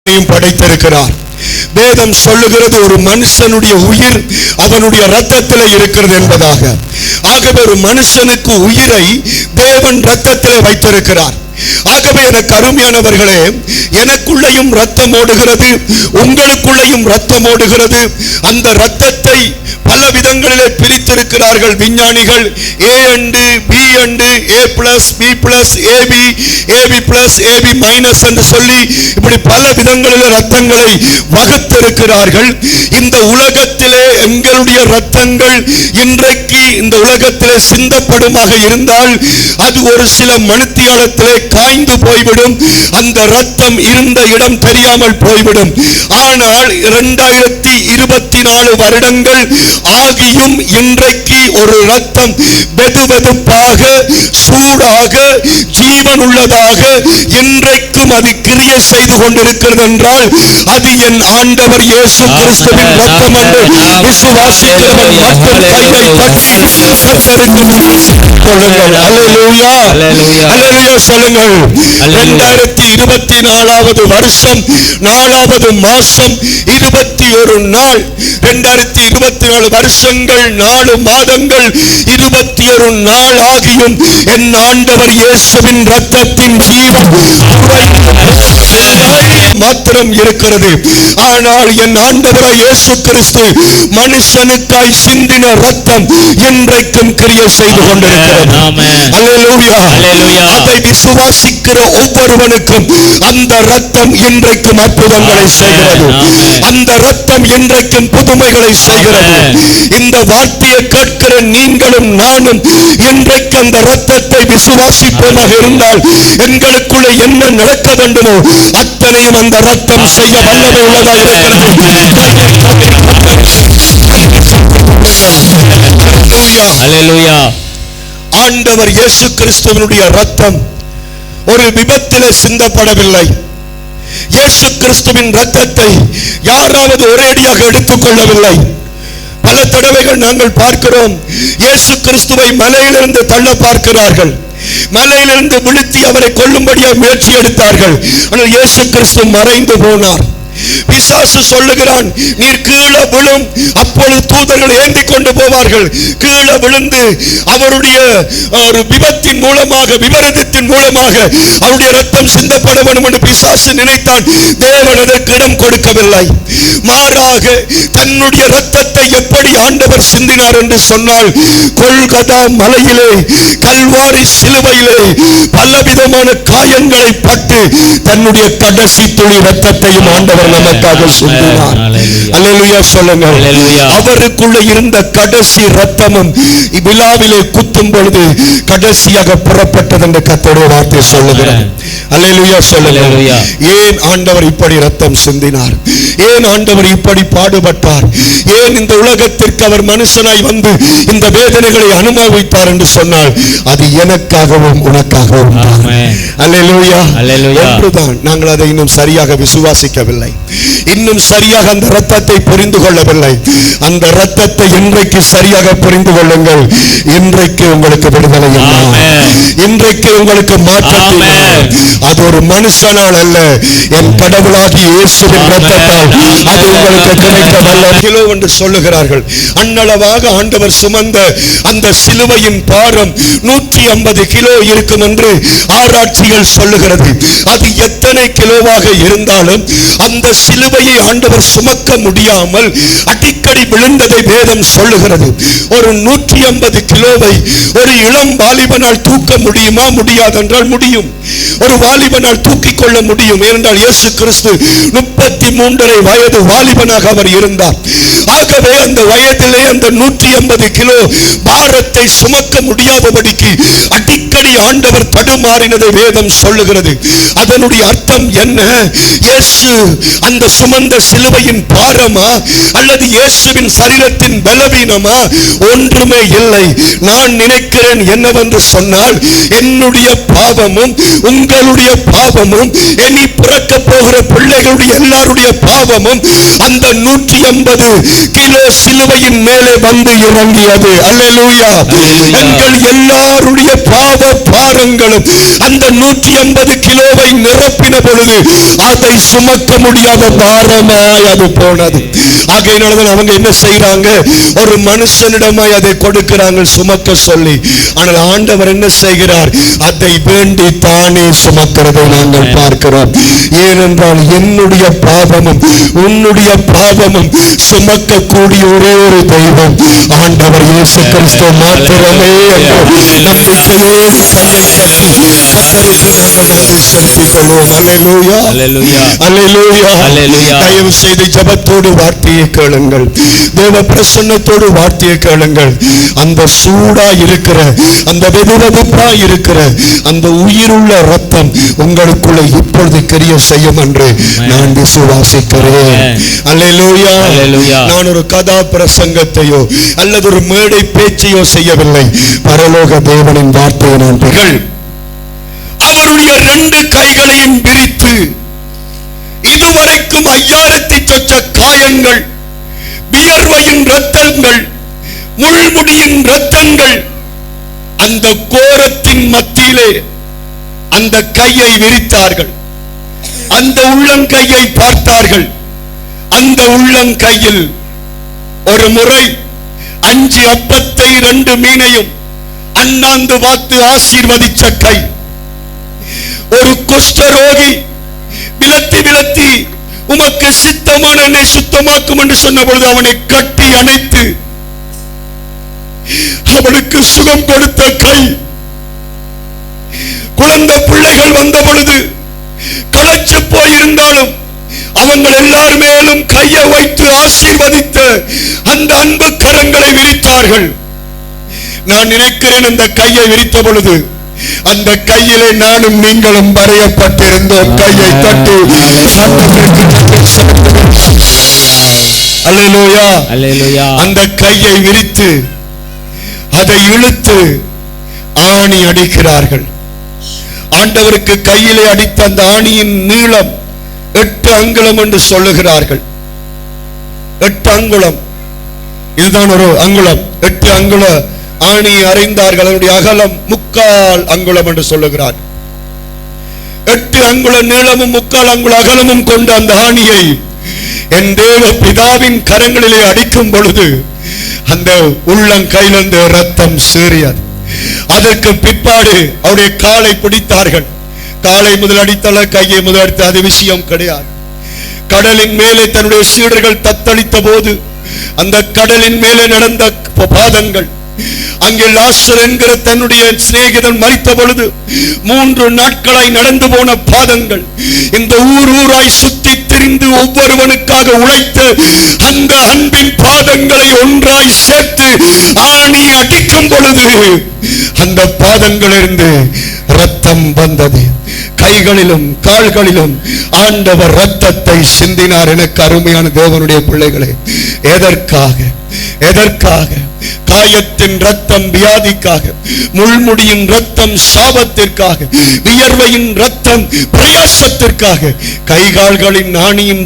படைத்திருக்கிறார். வேதம் சொல்லுகிறது ஒரு மனுஷனுடைய உயிர் அவனுடைய இரத்தத்தில் இருக்கிறது என்பதாக. ஆகவே ஒரு மனுஷனுக்கு உயிரை தேவன் இரத்தத்தில் வைத்திருக்கிறார். ஆகவே எனக்கு அருமையானவர்களே, எனக்குள்ளேயும் ரத்தம் ஓடுகிறது, உங்களுக்குள்ளேயும் ரத்தம் ஓடுகிறது. அந்த ரத்தத்தை பல விதங்களிலே பிரித்திருக்கிறார்கள் விஞ்ஞானிகள். A and B and A plus B plus AB AB plus AB minus என்று சொல்லி இப்படி பல விதங்களிலே ரத்தங்களை வகுத்திருக்கிறார்கள். இந்த உலகத்திலே எங்களுடைய ரத்தங்கள் இன்றைக்கு இந்த உலகத்திலே சிந்தப்படுமாக இருந்தால் அது ஒரு சில மணித்தியாலத்திலே காய்ந்து போய்விடும். அந்த ரத்தம் இருந்த இடம் தெரியாமல் போய்விடும். ஆனால் 2024 வருடங்கள் ஆகியும் இன்றைக்கு ஒரு ரத்தம் வெதுவெதுப்பாக சூடாக ஜீவன் உள்ளதாக இன்றைக்கும் அது கிரியை செய்து கொண்டிருக்கிறது என்றால் அது என் ஆண்டவர் இயேசு கிறிஸ்துவின் ரத்தம் என்று விசுவாசிக்கிறவன் மட்டும் கையை தட்டி சொல்லுங்கள். அல்லேலூயா அல்லேலூயா சொல்லுங்கள். 2024 வருஷம் 4வது மாசம் 21 நாள். 2024 வருஷங்கள் 4 மாதங்கள் 21 நாள் ஆகியும் என் ஆண்டவர் இயேசுவின் ரத்தத்தின் ஜீவன் மாத்திரம் இருக்கிறது. ஆனால் என் ஆண்டவராய் இயேசு கிறிஸ்து மனுஷனுக்காய் சிந்தின ரத்தம் இன்றைக்கும் கிரியை செய்து கொண்டிருக்கிறது. அல்லேலூயா. அதை விசுவாசிக்கிற ஒவ்வொருவனுக்கும் அந்த ரத்தம் இன்றைக்கும் அற்புதங்களை செய்கிறது. அந்த ரத்தம் இன்றைக்கும் புதுமைகளை செய்கிறது. இந்த வார்த்தையை கேட்கிற நீங்களும் நானும் இன்றைக்கு அந்த ரத்தத்தை விசுவாசிப்போமாக இருந்தால் எங்களுக்குள்ள என்ன நடக்க வேண்டுமோ அத்தனையும் அந்த ரத்தம் செய்ய வல்லமை உள்ளதாக இருக்கிறது. ஆண்டவர் இயேசு கிறிஸ்துவினுடைய ரத்தம் ஒரு விபத்திலே சிந்தப்படவில்லை. இயேசு கிறிஸ்துவின் ரத்தத்தை யாராவது ஒரேடியாக எடுத்துக்கொள்ளவில்லை. பல தடவைகள் நாங்கள் பார்க்கிறோம், இயேசு கிறிஸ்துவை மலையிலிருந்து தள்ள பார்க்கிறார்கள். மலையிலிருந்து விழுத்தி அவரை கொல்லும்படியாக முயற்சி எடுத்தார்கள். ஆனால் இயேசு கிறிஸ்து மறைந்து போனார். பிசாசு சொல்லுகிறான், நீர் கீழே விழும். அப்பொழுது தூதர்கள் ஏந்தி கொண்டு போவார்கள். கீழே விழுந்து அவருடைய ஒரு விபத்தின் மூலமாக விபரீதத்தின் மூலமாக அவருடைய ரத்தம் சிந்தப்பட வேண்டும் என்று பிசாசு நினைத்தான். தேவன் அதற்கு இடம் கொடுக்கவில்லை. மாறாக தன்னுடைய ரத்தத்தை எப்படி ஆண்டவர் சிந்தினார் என்று சொன்னால், கொல்கதா மலையிலே கல்வாரி சிலுவையிலே பலவிதமான காயங்களை பட்டு தன்னுடைய கடைசி துளி ரத்தத்தையும் ஆண்டவர் நமக்காக சிந்தினார். அல்லேலூயா சொல்லுங்கள். அவருக்குள்ள இருந்த கடைசி ரத்தமும் விழாவிலே குத்தும் பொழுது கடைசியாக புறப்பட்டது என்று கர்த்தருடைய வார்த்தை சொல்லுகிறார். அல்லேலூயா சொல்லுங்கள். ஏன் ஆண்டவர் இப்படி ரத்தம் சிந்தினார்? ஏன் ஆண்டவர் இப்படி பாடுபட்டார்? ஏன் இந்த உலகத்திற்கு அவர் மனுஷனாய் வந்து இந்த வேதனைகளை அனுபவித்தார் என்று சொன்னால் அது எனக்காகவும் உனக்காகவும். அல்லேலூயா. ஒன்றுதான், நாங்கள் அதை இன்னும் சரியாக விசுவாசிக்கவில்லை. இன்னும் சரியாக அந்த ரத்தத்தை புரிந்து கொள்ளவில்லை. அந்த ரத்தத்தை இன்றைக்கு சரியாக புரிந்து கொள்ளுங்கள். இன்றைக்கு உங்களுக்கு விடுதலை, இன்றைக்கு உங்களுக்கு மாற்றம். அது ஒரு மனுஷனால் அல்ல, என் கடவுளாகிய இயேசுவின் ரத்தத்தால் அது உங்களுக்கு கிடைக்க வல்ல கிலோ என்று சொல்லுகிறார்கள். அன்னளவாக ஆண்டவர் சுமந்த அந்த சிலுவையின் பாரம் 150 கிலோ இருக்கும் என்று ஆராய்ச்சிகள் சொல்லுகிறது. அது எத்தனை கிலோவாக இருந்தாலும் அந்த சிலுவையை ஆண்டவர் சுமக்க முடியாமல் அடிக்கடி விழுந்ததை வேதம் சொல்லுகிறது. ஒரு 150 கிலோவை ஒரு இளம் வாலிபனால் தூக்க முடியுமா? முடியாது என்றால் முடியும். ஒரு வாலிபனால் தூக்கிக் கொள்ள முடியும். ஏனென்றால் இயேசு கிறிஸ்து 33 வயது வாலிபனாக அவர் இருந்தார். ஆகவே அந்த வயதிலே அந்த 150 கிலோ பாரத்தை சுமக்க முடியாதபடிக்கு அடிக்கடி ஆண்டவர் தடுமாறினதை வேதம் சொல்லுகிறது. அதனுடைய அர்த்தம் என்ன? இயேசு அந்த சுமந்த சிலுவையின் பாரமா அல்லது இயேசுவின் சரீரத்தின் பலவீனமா? ஒன்றுமே இல்லை. நான் நினைக்கிறேன் என்னவென்று சொன்னால், என்னுடைய பாவமும் உங்களுடைய பாவமும் இனி பிறக்க போகிற பிள்ளைகளுடைய எல்லாருடைய பாவமும் அந்த 180 கிலோ சிலுவையின் மேலே வந்து இறங்கியது. அல்லேலூயா. எங்கள் எல்லாருடைய பாவ பாரங்களும் அந்த 180 கிலோவை நிரப்பின பொழுது அதை சுமக்க முடியாத பாரமாய் அது போனது. ஆகையினால்தான் அவங்க என்ன செய்யறாங்க, ஒரு மனுஷனிடமாய் அதை கொடுக்கிறாங்க சுமக்க சொல்லி. ஆனால் ஆண்டவர் என்ன செய்கிறார், அதை வேண்டி தானே சுமக்கிறதை நாங்கள் பார்க்கிறோம். ஏனென்றால் என்னுடைய பாவமும் உன்னுடைய பாவமும் சுமக்கக்கூடிய ஒரே ஒரு தெய்வம் ஆண்டவர் இயேசு கிறிஸ்து மாத்திரமே என்று நம்பிக்கையோடு தயவு செய்து ஜபத்தோடு வார்த்தையை கேளுங்கள், தேவ பிரசன்னத்தோடு வார்த்தையை கேளுங்கள். அந்த சூடா இருக்கிற, அந்த வெதுவெதுப்பா இருக்கிற அந்த உயிருள்ள ரத்தம் உங்களுக்குள்ள இப்பொழுது கிரியை செய்யும் என்று நான் விசுவாசிக்கிறேன். அல்லேலூயா. நான் ஒரு கதா பிரசங்கத்தையோ அல்லது ஒரு மேடை பேச்சையோ செய்யவில்லை. பரலோக தேவனின் வார்த்தையை நான் பெறுகிறேன். அவருடைய 2 கைகளையும் பிரித்து இதுவரைக்கும் 5000 சொச்ச காயங்கள், வியர்வையின் இரத்தங்கள், முள்முடியின் இரத்தங்கள், அந்த கோரத்தின் மத்தியிலே அந்த கையை விரித்தார்கள். அந்த உள்ளங்கையை பார்த்தார்கள். அந்த உள்ளங்கையில் ஒரு முறை 5 அப்பத்தை 2 மீனையும் அண்ணாந்து பார்த்து ஆசீர்வதிச்ச கை. ஒரு குஷ்டரோகி விலத்தி விலத்தி உமக்கு சித்தமான என்னை சுத்தமாக்கும் என்று சொன்ன பொழுது அவனை கட்டி அணைத்து அவனுக்கு சுகம் கொடுத்த கை. குழந்தை பிள்ளைகள் வந்த பொழுது களைச்சு போயிருந்தாலும் அவங்கள் எல்லார் மேலும் கையை வைத்து ஆசீர்வதித்த அந்த அன்பு கரங்களை விரித்தார்கள். நான் நினைக்கிறேன், அந்த கையை விரித்த பொழுது அந்த கையிலே நானும் நீங்களும் வரையப்பட்டிருந்தோம். கையை தட்டி அல்லேலூயா. அல்லேலூயா. அந்த கையை விரித்து அதை இழுத்து ஆணி அடிக்கிறார்கள். ஆண்டவருக்கு கையிலே அடித்த அந்த ஆணியின் நீளம் 8 அங்குலம் என்று சொல்லுகிறார்கள். 8 அங்குலம். இதுதான் ஒரு அங்குலம். 8 அங்குல ஆணியை அறைந்தார்கள். அதனுடைய அகலம் 3/4 அங்குலம் என்று சொல்லுகிறார். 8 அங்குல நீளமும் 3/4 அங்குல அகலமும் கொண்ட அந்த ஆணியை என் தேவ பிதாவின் கரங்களிலே அடிக்கும் பொழுது அந்த உள்ளங்கையிலிருந்து ரத்தம் சீறியது. அதற்கு பிற்பாடு அவருடைய காலை பிடித்தார்கள். காலை முதல் அடித்தல, கையை முதல் அடித்த, அது விஷயம் கிடையாது. கடலின் மேலே தன்னுடைய சீடர்கள் தத்தளித்த போது அந்த கடலின் மேலே நடந்த பாதங்கள், அங்கே லாசர் என்கிற தன்னுடைய சிநேகிதன் மரித்த பொழுது 3 நாட்களாய் நடந்து போன பாதங்கள், இந்த ஊராய் சுத்தி திரிந்து ஒவ்வொருவனுக்காக உழைத்து அந்த அன்பின் பாதங்களை ஒன்றாய் சேர்த்து ஆணி அடிக்கும் பொழுது அந்த பாதங்களிலிருந்து ரத்தம் வந்தது. கைகளிலும் கால்களிலும் ஆண்டவர் ரத்தத்தை சிந்தினார். எனக்கு அருமையான தேவனுடைய பிள்ளைகளே, எதற்காக? எதற்காக? காயத்தின் ரத்தம் வியாதிக்காக, முள்முடியின் ரத்தம் சாபத்திற்காக, வியர்வையின் ரத்தம் பிரயாசத்திற்காக, கைகால்களின் ஆணியின்